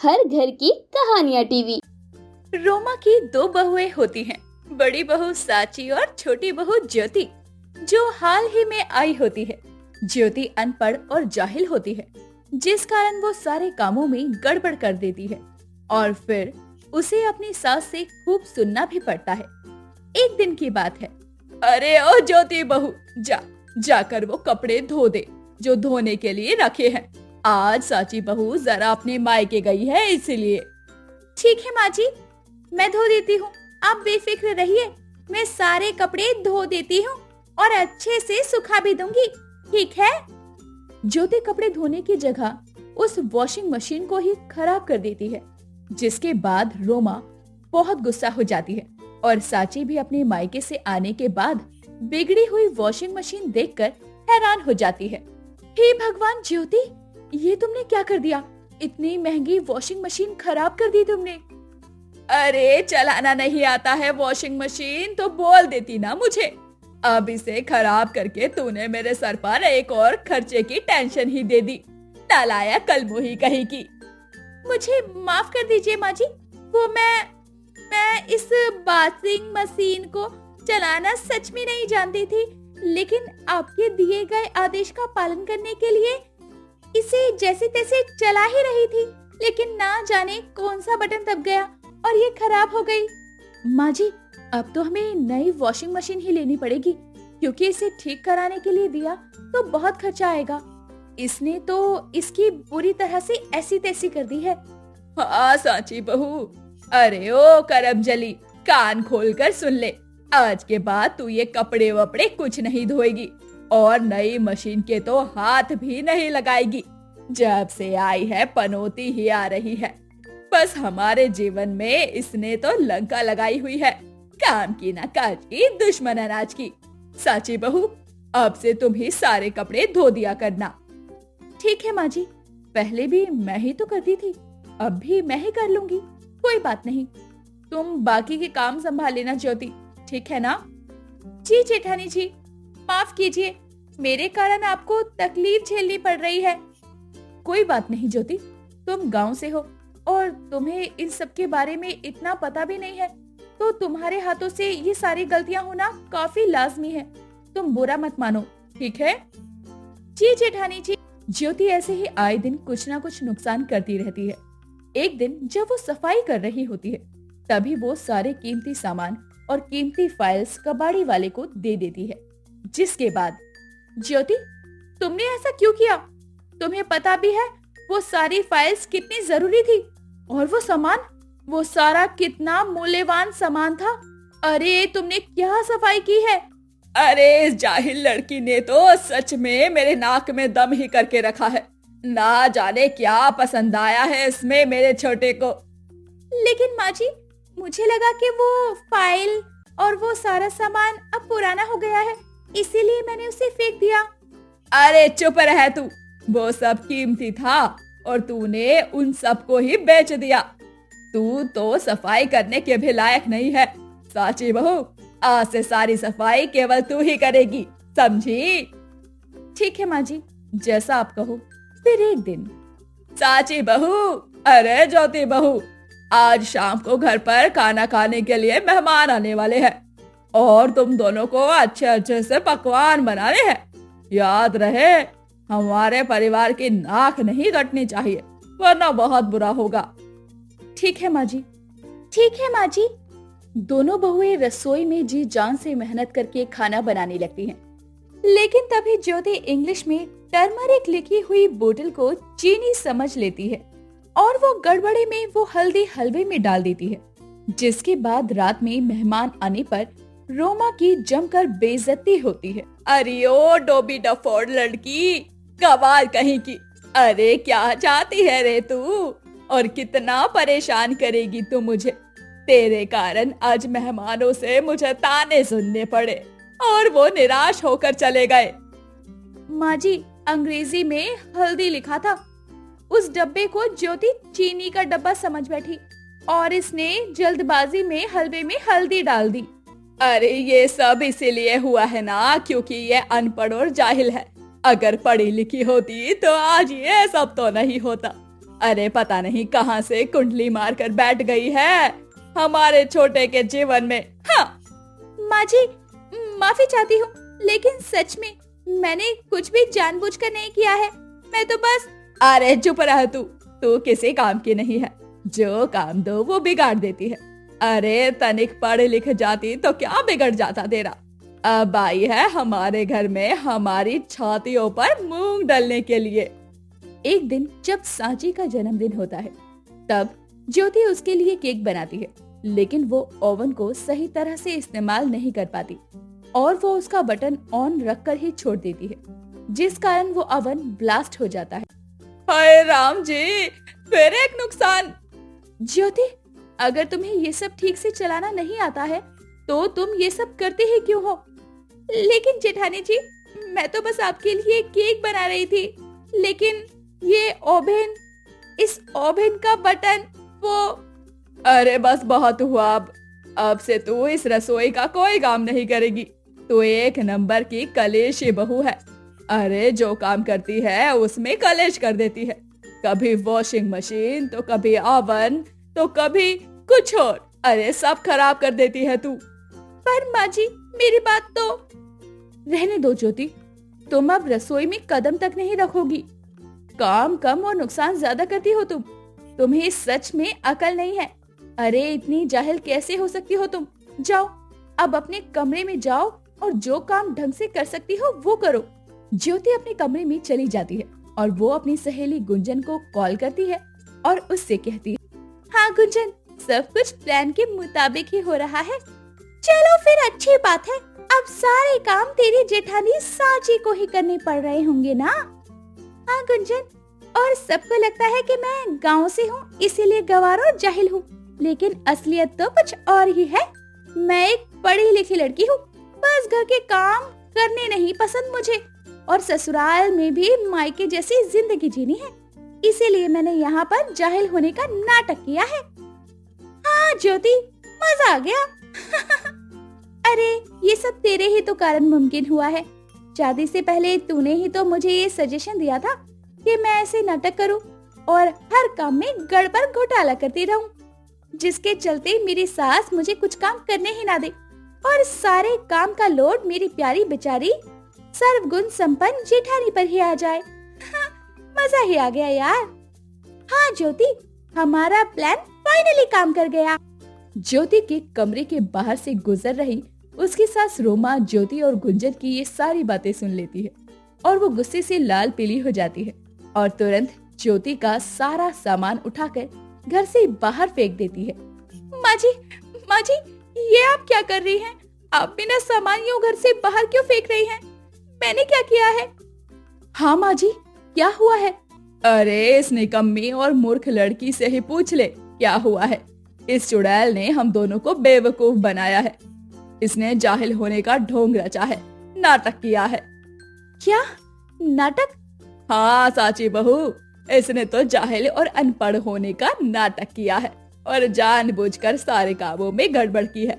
हर घर की कहानियाँ टीवी। रोमा की दो बहुएं होती हैं, बड़ी बहू साची और छोटी बहू ज्योति, जो हाल ही में आई होती है। ज्योति अनपढ़ और जाहिल होती है, जिस कारण वो सारे कामों में गड़बड़ कर देती है और फिर उसे अपनी सास से खूब सुनना भी पड़ता है। एक दिन की बात है। अरे ओ ज्योति बहू, जाकर वो कपड़े धो दे जो धोने के लिए रखे हैं। आज साची बहू जरा अपने मायके गई है, इसलिए। ठीक है माँ जी, मैं धो देती हूँ, आप बेफिक्र रहिए। मैं सारे कपड़े धो देती हूँ और अच्छे से सुखा भी दूंगी, ठीक है? ज्योति कपड़े धोने की जगह उस वॉशिंग मशीन को ही खराब कर देती है, जिसके बाद रोमा बहुत गुस्सा हो जाती है और साची भी अपने मायके से आने के बाद बिगड़ी हुई वॉशिंग मशीन देखकर हैरान हो जाती है। हे भगवान ज्योति, ये तुमने क्या कर दिया? इतनी महंगी वॉशिंग मशीन खराब कर दी तुमने। अरे चलाना नहीं आता है वॉशिंग मशीन तो बोल देती ना मुझे। अब इसे खराब करके तूने मेरे सर पर एक और खर्चे की टेंशन ही दे दी। नालायक कलमुही कहीं की। मुझे माफ कर दीजिए माँ जी, वो मैं इस वॉशिंग मशीन को चलाना सच में नहीं जानती थी, लेकिन आपके दिए गए आदेश का पालन करने के लिए इसे जैसे तैसे चला ही रही थी, लेकिन ना जाने कौन सा बटन दब गया और ये खराब हो गई। माँ जी, अब तो हमें नई वॉशिंग मशीन ही लेनी पड़ेगी, क्योंकि इसे ठीक कराने के लिए दिया तो बहुत खर्चा आएगा। इसने तो इसकी बुरी तरह से ऐसी तैसी कर दी है। हाँ साची बहू, अरे ओ करमजली, कान खोलकर सुन ले। आज के बाद तू ये कपड़े वपड़े कुछ नहीं धोएगी और नई मशीन के तो हाथ भी नहीं लगाएगी। जब से आई है पनौती ही आ रही है। बस हमारे जीवन में इसने तो लंका लगाई हुई है। काम की ना काज की, दुश्मन अनाज की। साची बहू, अब से तुम ही सारे कपड़े धो दिया करना। ठीक है माँ जी, पहले भी मैं ही तो करती थी, अब भी मैं ही कर लूंगी, कोई बात नहीं। तुम बाकी के काम संभाल लेना ज्योति, ठीक है ना? जी जेठानी जी, माफ कीजिए, मेरे कारण आपको तकलीफ झेलनी पड़ रही है। कोई बात नहीं ज्योति, तुम गांव से हो और तुम्हें इन सब के बारे में इतना पता भी नहीं है, तो तुम्हारे हाथों से ये सारी गलतियां होना काफी लाजमी है। तुम बुरा मत मानो, ठीक है? जी जेठानी जी। ज्योति ऐसे ही आए दिन कुछ ना कुछ नुकसान करती रहती है। एक दिन जब वो सफाई कर रही होती है, तभी वो सारे कीमती सामान और कीमती फाइल्स कबाड़ी वाले को दे देती है। जिसके बाद, ज्योति, तुमने ऐसा क्यों किया? तुम्हें पता भी है वो सारी फाइल्स कितनी जरूरी थी, और वो सारा कितना मूल्यवान सामान था। अरे तुमने क्या सफाई की है? अरे इस जाहिल लड़की ने तो सच में मेरे नाक में दम ही करके रखा है। ना जाने क्या पसंद आया है इसमें मेरे छोटे को। लेकिन माँ जी, मुझे लगा कि वो फाइल और वो सारा सामान अब पुराना हो गया है, इसीलिए मैंने उसे फेंक दिया। अरे चुप रह तू, वो सब कीमती था और तूने उन सबको ही बेच दिया। तू तो सफाई करने के भी लायक नहीं है। साची बहू, आज से सारी सफाई केवल तू ही करेगी, समझी? ठीक है माँ जी, जैसा आप कहो। फिर एक दिन, साची बहू, अरे ज्योति बहू, आज शाम को घर पर खाना खाने के लिए मेहमान आने वाले हैं और तुम दोनों को अच्छे अच्छे से पकवान बनाने हैं। याद रहे, हमारे परिवार की नाक नहीं कटनी चाहिए, वरना बहुत बुरा होगा। ठीक है माँ जी। ठीक है माँ जी। दोनों बहुएं रसोई में जी जान से मेहनत करके खाना बनाने लगती हैं। लेकिन तभी ज्योति इंग्लिश में टर्मरिक लिखी हुई बोतल को चीनी समझ लेती है और वो गड़बड़े में वो हल्दी हलवे में डाल देती है। जिसके बाद रात में मेहमान आने पर रोमा की जमकर बेइज्जती होती है। अरे ओ डोबी डफोड़ लड़की, गवार कहीं की, अरे क्या चाहती है रे तू, और कितना परेशान करेगी तू मुझे? तेरे कारण आज मेहमानों से मुझे ताने सुनने पड़े और वो निराश होकर चले गए। माँ जी, अंग्रेजी में हल्दी लिखा था, उस डब्बे को ज्योति चीनी का डब्बा समझ बैठी और इसने जल्दबाजी में हलवे में हल्दी डाल दी। अरे ये सब इसीलिए हुआ है ना, क्योंकि ये अनपढ़ और जाहिल है। अगर पढ़ी लिखी होती तो आज ये सब तो नहीं होता। अरे पता नहीं कहाँ से कुंडली मारकर बैठ गई है हमारे छोटे के जीवन में। हाँ माँ जी, माफी चाहती हूँ, लेकिन सच में मैंने कुछ भी जानबूझकर नहीं किया है। मैं तो बस। अरे चुप रह तू किसी काम की नहीं है, जो काम दो वो बिगाड़ देती है। अरे तनिक पढ़ लिख जाती तो क्या बिगड़ जाता तेरा। अब आई है हमारे घर में हमारी छातियों पर मूंग डालने के लिए। एक दिन जब सांची का जन्मदिन होता है तब ज्योति उसके लिए केक बनाती है, लेकिन वो ओवन को सही तरह से इस्तेमाल नहीं कर पाती और वो उसका बटन ऑन रखकर ही छोड़ देती है, जिस कारण वो ओवन ब्लास्ट हो जाता है। हाय राम जी, फिर एक नुकसान। ज्योति, अगर तुम्हें ये सब ठीक से चलाना नहीं आता है तो तुम ये सब करते ही क्यों हो? लेकिन जेठानी जी, मैं तो बस आपके लिए केक बना रही थी, लेकिन ये ओवन, इस ओवन का बटन वो। अरे बस बहुत हुआ। अब से तू इस रसोई का कोई काम नहीं करेगी। तू एक नंबर की कलेशी बहू है। अरे जो काम करती है उसमें कलेश कर देती है, कभी वॉशिंग मशीन तो कभी ओवन तो कभी कुछ और। अरे सब खराब कर देती है तू। पर माँ जी, मेरी बात तो। रहने दो ज्योति, तुम अब रसोई में कदम तक नहीं रखोगी। काम कम और नुकसान ज्यादा करती हो तुम। तुम्हें सच में अकल नहीं है। अरे इतनी जाहिल कैसे हो सकती हो तुम? जाओ अब अपने कमरे में जाओ और जो काम ढंग से कर सकती हो वो करो। ज्योति अपने कमरे में चली जाती है और वो अपनी सहेली गुंजन को कॉल करती है और उससे कहती है, हाँ गुंजन, सब कुछ प्लान के मुताबिक ही हो रहा है। चलो फिर अच्छी बात है, अब सारे काम तेरी जेठानी सांची को ही करने पड़ रहे होंगे ना? हाँ गुंजन, और सबको लगता है कि मैं गांव से हूँ इसीलिए गंवार और जाहिल हूँ, लेकिन असलियत तो कुछ और ही है। मैं एक पढ़ी लिखी लड़की हूँ, बस घर के काम करने नहीं पसंद मुझे, और ससुराल में भी मायके जैसी जिंदगी जीनी है, इसीलिए मैंने यहाँ पर जाहिल होने का नाटक किया है। हाँ ज्योति, मजा आ गया। अरे ये सब तेरे ही तो कारण मुमकिन हुआ है। शादी से पहले तूने ही तो मुझे ये सजेशन दिया था कि मैं ऐसे नाटक करूं और हर काम में गड़बड़ घोटाला करती रहूं, जिसके चलते मेरी सास मुझे कुछ काम करने ही ना दे और सारे काम का लोड मेरी प्यारी बेचारी सर्वगुण संपन्न जेठानी पर ही आ जाए। हाँ, मजा ही आ गया यार। हाँ ज्योति, हमारा प्लान फाइनली काम कर गया। ज्योति के कमरे के बाहर से गुजर रही उसकी सास रोमा ज्योति और गुंजन की ये सारी बातें सुन लेती है और वो गुस्से से लाल पीली हो जाती है और तुरंत ज्योति का सारा सामान उठाकर घर से बाहर फेंक देती है। माँ जी, ये आप क्या कर रही हैं? आप बिना सामान यूं घर से बाहर क्यों फेंक रही हैं? मैंने क्या किया है? हाँ माँ जी, क्या हुआ है? अरे इस निकम्मी और मूर्ख लड़की से ही पूछ ले क्या हुआ है। इस चुड़ैल ने हम दोनों को बेवकूफ बनाया है। इसने जाहिल होने का ढोंग रचा है, नाटक किया है। क्या नाटक? हाँ साची बहू, इसने तो जाहिल और अनपढ़ होने का नाटक किया है और जानबूझकर सारे कामों में गड़बड़ की है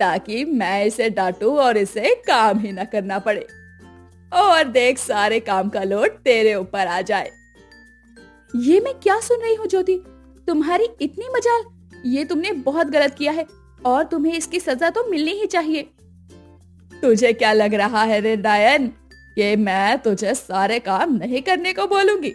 ताकि मैं इसे डांटूं और इसे काम ही न करना पड़े। और देख, सारे काम का लोड तेरे ऊपर आ जाए। ये मैं क्या सुन रही हूँ ज्योति? तुम्हारी इतनी मजाल! ये तुमने बहुत गलत किया है और तुम्हें इसकी सजा तो मिलनी ही चाहिए। तुझे क्या लग रहा है रे डायन कि मैं तुझे सारे काम नहीं करने को बोलूंगी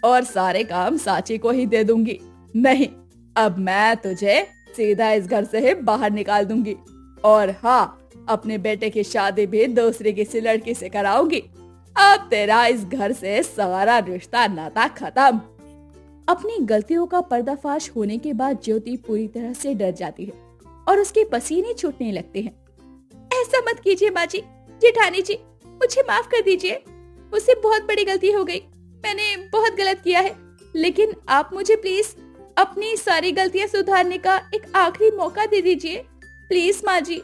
और सारे काम साची को ही दे दूंगी? नहीं, अब मैं तुझे सीधा इस घर से ही बाहर निकाल दूंगी और हाँ, अपने बेटे की शादी भी दूसरी किसी लड़की से कराऊंगी। अब तेरा इस घर से सारा रिश्ता नाता खत्म। अपनी गलतियों का पर्दाफाश होने के बाद ज्योति पूरी तरह से डर जाती है और उसके पसीने छूटने लगते हैं। ऐसा मत कीजिए माँ जी, जेठानी जी, मुझे माफ कर दीजिए। मुझसे बहुत बड़ी गलती हो गई, मैंने बहुत गलत किया है, लेकिन आप मुझे प्लीज अपनी सारी गलतियां सुधारने का एक आखिरी मौका दे दीजिए। प्लीज माँ जी,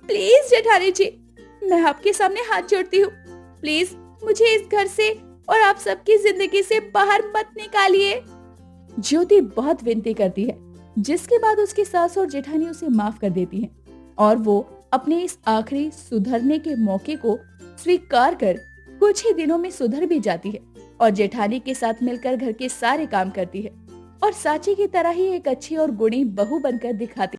प्लीज जेठानी जी, मैं आपके सामने हाथ जोड़ती हूँ। प्लीज मुझे इस घर से और आप सबकी जिंदगी से बाहर मत निकालिए। ज्योति बहुत विनती करती है, जिसके बाद उसकी सास और जेठानी उसे माफ कर देती हैं और वो अपने इस आखिरी सुधरने के मौके को स्वीकार कर कुछ ही दिनों में सुधर भी जाती है और जेठानी के साथ मिलकर घर के सारे काम करती है और साची की तरह ही एक अच्छी और गुणी बहू बनकर दिखाती।